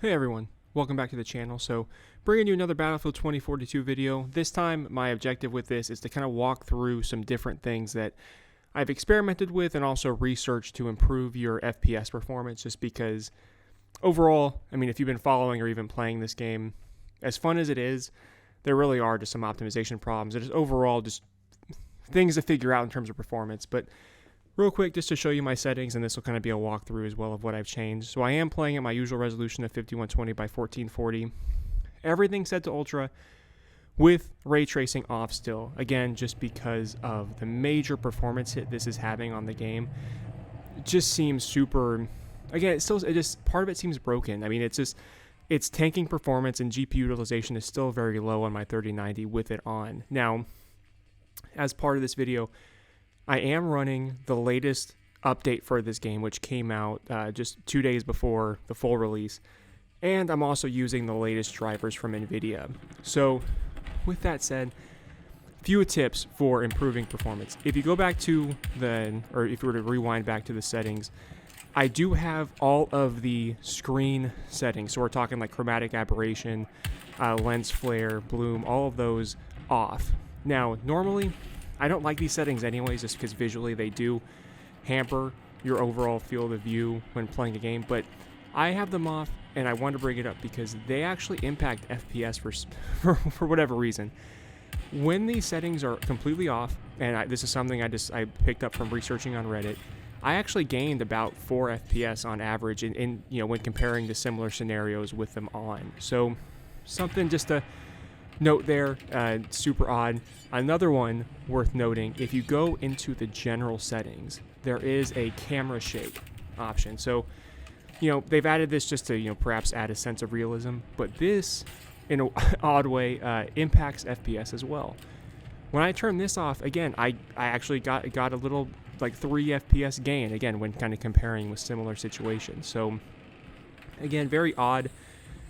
Hey everyone, welcome back to the channel. So bringing you another Battlefield 2042 video. This time my objective with this is to kind of walk through some different things that I've experimented with and also researched to improve your FPS performance, just because overall, I mean, if you've been following or even playing this game, as fun as it is, there really are just some optimization problems. It is overall just things to figure out in terms of performance. But real quick, just to show you my settings, and this will kind of be a walkthrough as well of what I've changed. So I am playing at my usual resolution of 5120 by 1440. Everything set to ultra with ray tracing off still. Again, just because of the major performance hit this is having on the game. It just seems super, again, part of it seems broken. I mean, it's tanking performance, and GPU utilization is still very low on my 3090 with it on. Now, as part of this video, I am running the latest update for this game, which came out just 2 days before the full release, and I'm also using the latest drivers from NVIDIA. So with that said, few tips for improving performance. If you go back to or if you were to rewind back to the settings, I do have all of the screen settings. So we're talking like chromatic aberration, lens flare, bloom, all of those off. Now, normally, I don't like these settings anyways, just because visually they do hamper your overall field of view when playing a game, but I have them off, and I want to bring it up because they actually impact FPS for whatever reason. When these settings are completely off, and this is something I picked up from researching on Reddit, I actually gained about 4 FPS on average in when comparing to similar scenarios with them on. So something just to note there, super odd. Another one worth noting, if you go into the general settings, there is a camera shake option. So, they've added this just to, perhaps add a sense of realism, but this, in an odd way, impacts FPS as well. When I turn this off, again, I actually got a little, like 3 FPS gain, again, when kind of comparing with similar situations. So, again, very odd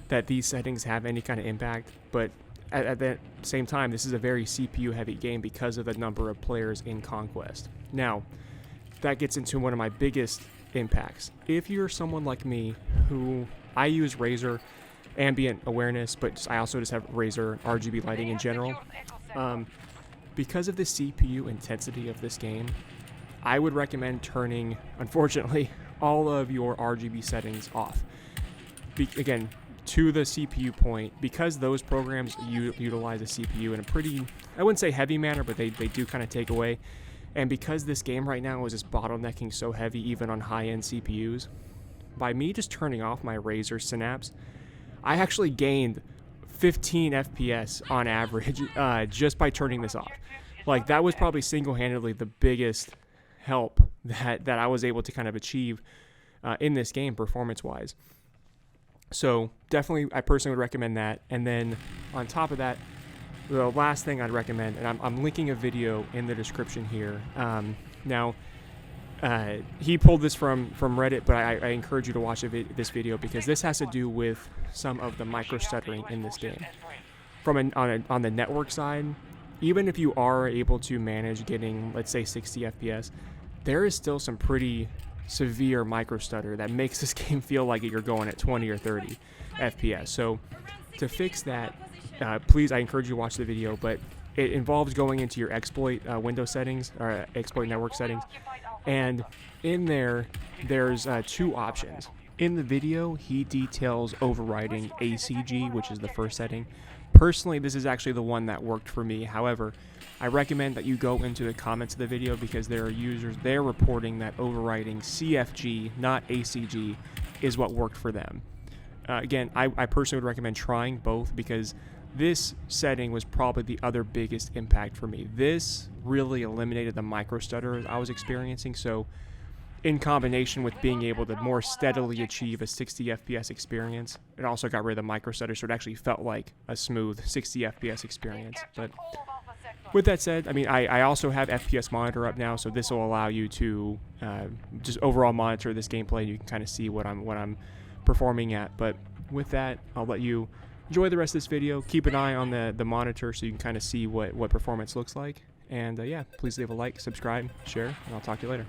that these settings have any kind of impact, but at the same time, this is a very CPU-heavy game because of the number of players in Conquest. Now, that gets into one of my biggest impacts. If you're someone like me, who I use Razer ambient awareness, but I also just have Razer RGB lighting in general, because of the CPU intensity of this game, I would recommend turning, unfortunately, all of your RGB settings off. Again, to the CPU point, because those programs utilize a CPU in a pretty, I wouldn't say heavy manner, but they do kind of take away. And because this game right now is just bottlenecking so heavy, even on high-end CPUs, by me just turning off my Razer Synapse, I actually gained 15 FPS on average just by turning this off. Like, that was probably single-handedly the biggest help that I was able to kind of achieve in this game performance-wise. So definitely, I personally would recommend that. And then on top of that, the last thing I'd recommend, and I'm linking a video in the description here. Now, he pulled this from Reddit, but I encourage you to watch this video because this has to do with some of the micro stuttering in this game. On the network side, even if you are able to manage getting, let's say, 60 FPS, there is still some pretty severe micro stutter that makes this game feel like you're going at 20 or 30 FPS. So to fix that, please, I encourage you to watch the video, but it involves going into your exploit window settings, or exploit network settings, and in there's 2 options. In the video, he details overriding ACG, which is the first setting. Personally, this is actually the one that worked for me. However, I recommend that you go into the comments of the video because there are users there reporting that overriding CFG, not ACG, is what worked for them. Again, I personally would recommend trying both because this setting was probably the other biggest impact for me. This really eliminated the micro stutter I was experiencing. So in combination with being able to more steadily achieve a 60 FPS experience, it also got rid of the micro stutter, so it actually felt like a smooth 60 FPS experience. But with that said, I mean, I also have FPS monitor up now, so this will allow you to just overall monitor this gameplay. You can kind of see what I'm performing at. But with that, I'll let you enjoy the rest of this video. Keep an eye on the monitor so you can kind of see what performance looks like. And yeah, please leave a like, subscribe, share, and I'll talk to you later.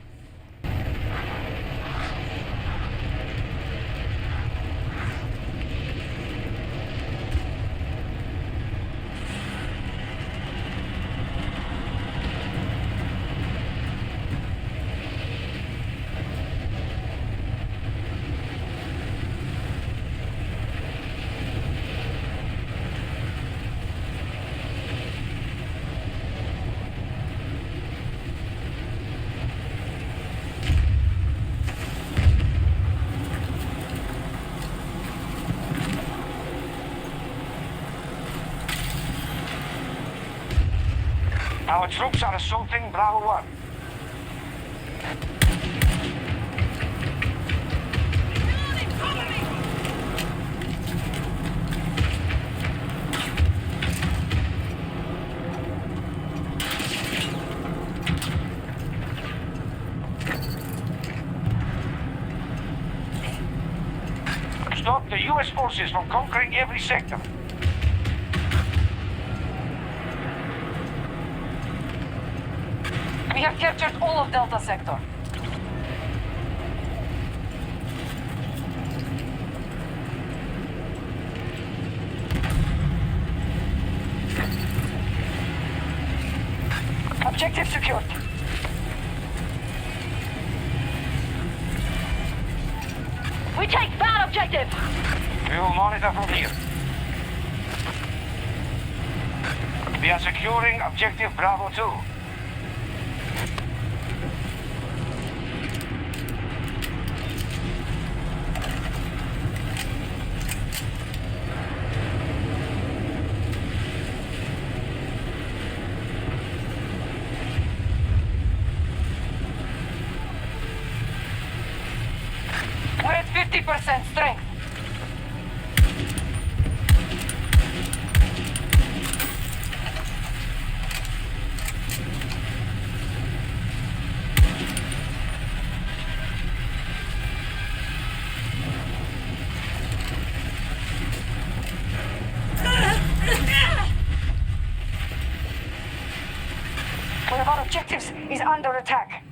Our troops are assaulting Bravo 1. Stop the US forces from conquering every sector. We have captured all of Delta Sector. Objective secured. We take that objective! We will monitor from here. We are securing objective Bravo 2. We're at 50% strength. One of our objectives is under attack.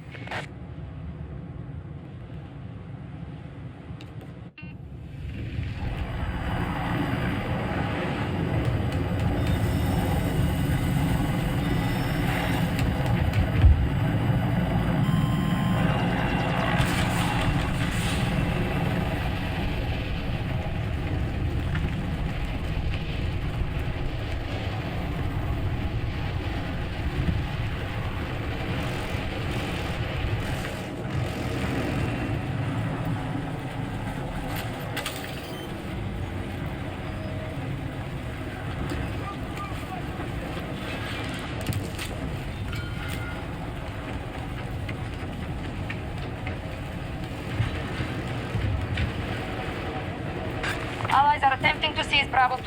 Allies are attempting to seize Bravo 2.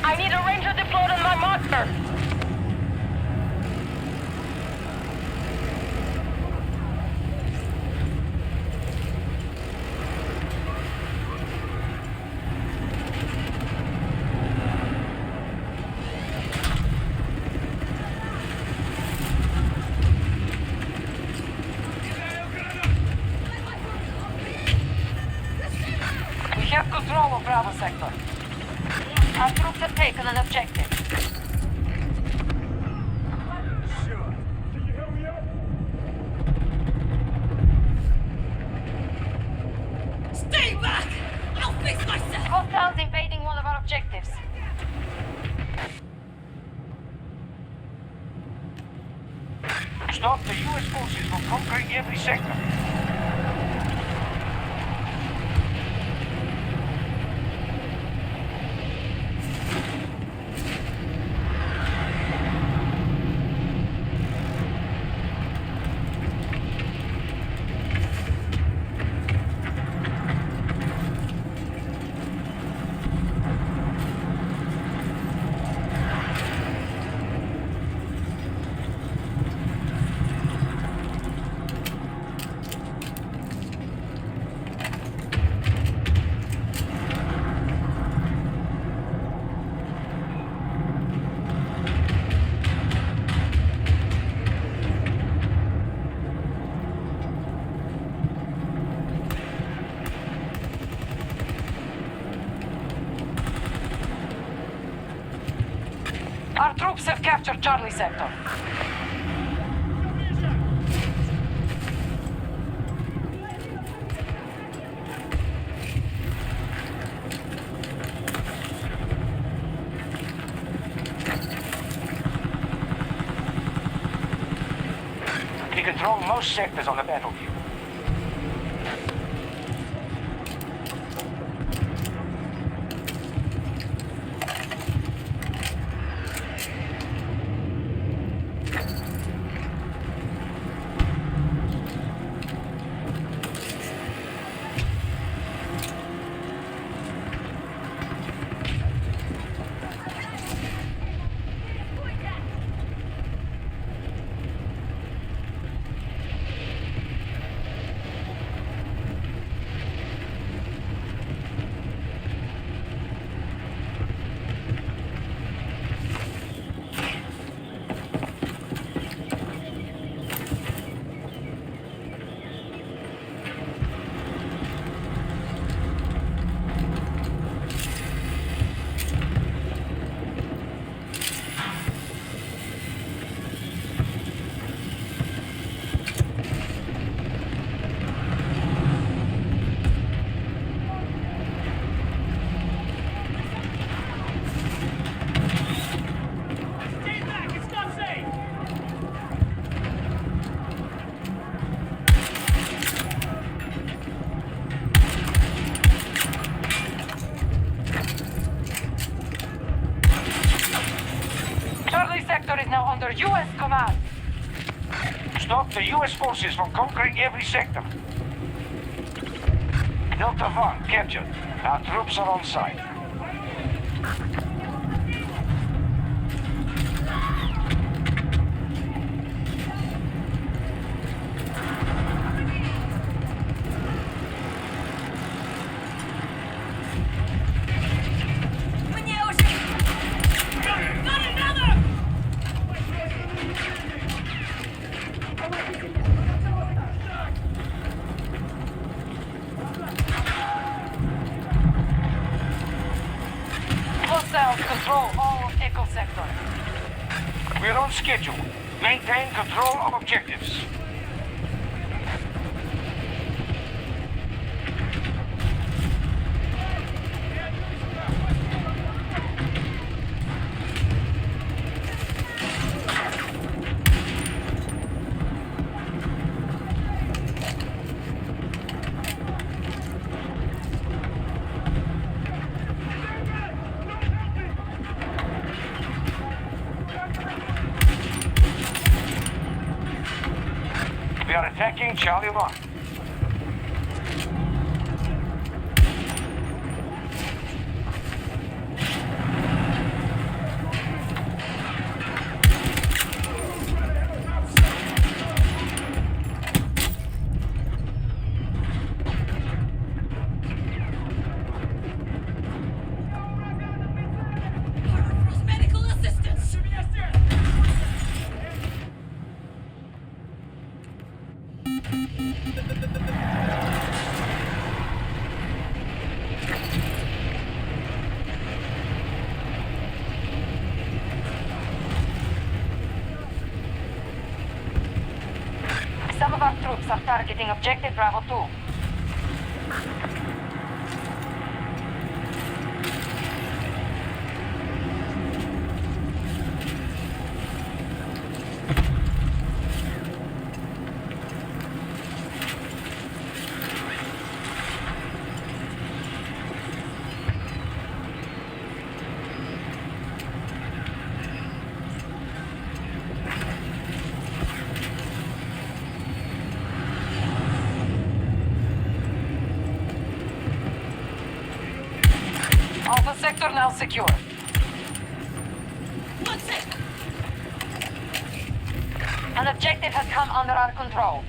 I need a ranger deployed on my marker! We have control of Bravo Sector. Our troops have taken an objective. Stay back! I'll fix myself! Hostiles invading one of our objectives. Stop the US forces from conquering every sector. Our troops have captured Charlie Sector. We control most sectors on the battlefield. under U.S. command. Stop the U.S. forces from conquering every sector. Delta 1 captured. Our troops are on site. Hostiles control all of Echo Sector. We're on schedule. Maintain control of objectives. We are attacking Charlie 1. Medical assistance! Some of our troops are targeting Objective Bravo 2. Alpha Sector now secure. One sec! An objective has come under our control.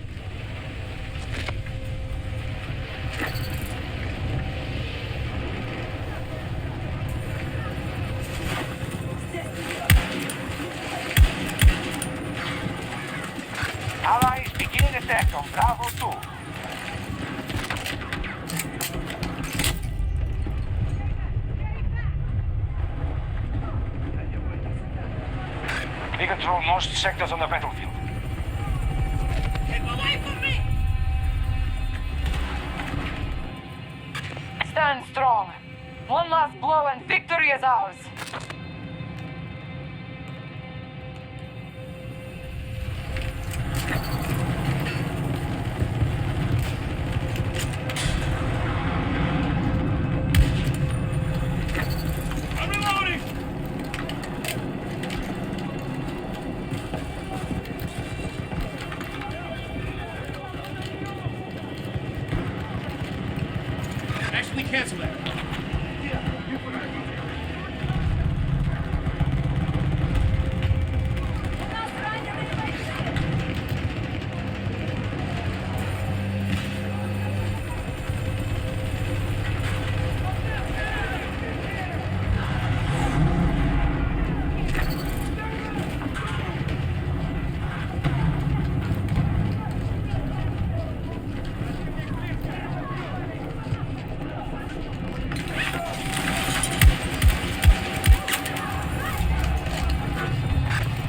Allies begin attack on Bravo 2. We control most sectors on the battlefield. Keep away from me! Stand strong. One last blow and victory is ours. I'm reloading! Actually, cancel that.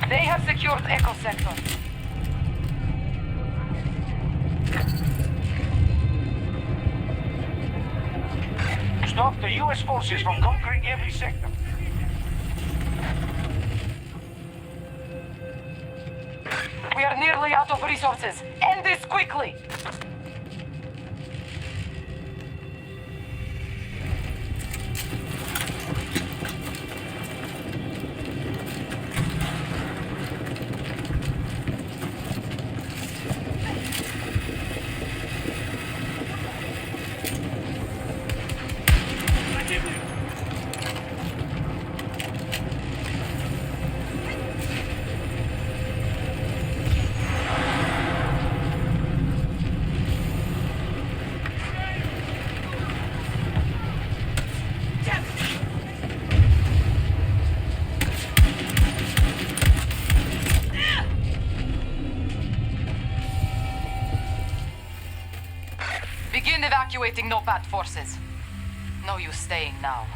They have secured Echo Sector. Stop the U.S. forces from conquering every sector. We are nearly out of resources. End this quickly! Begin evacuating NOPAT forces. No use staying now.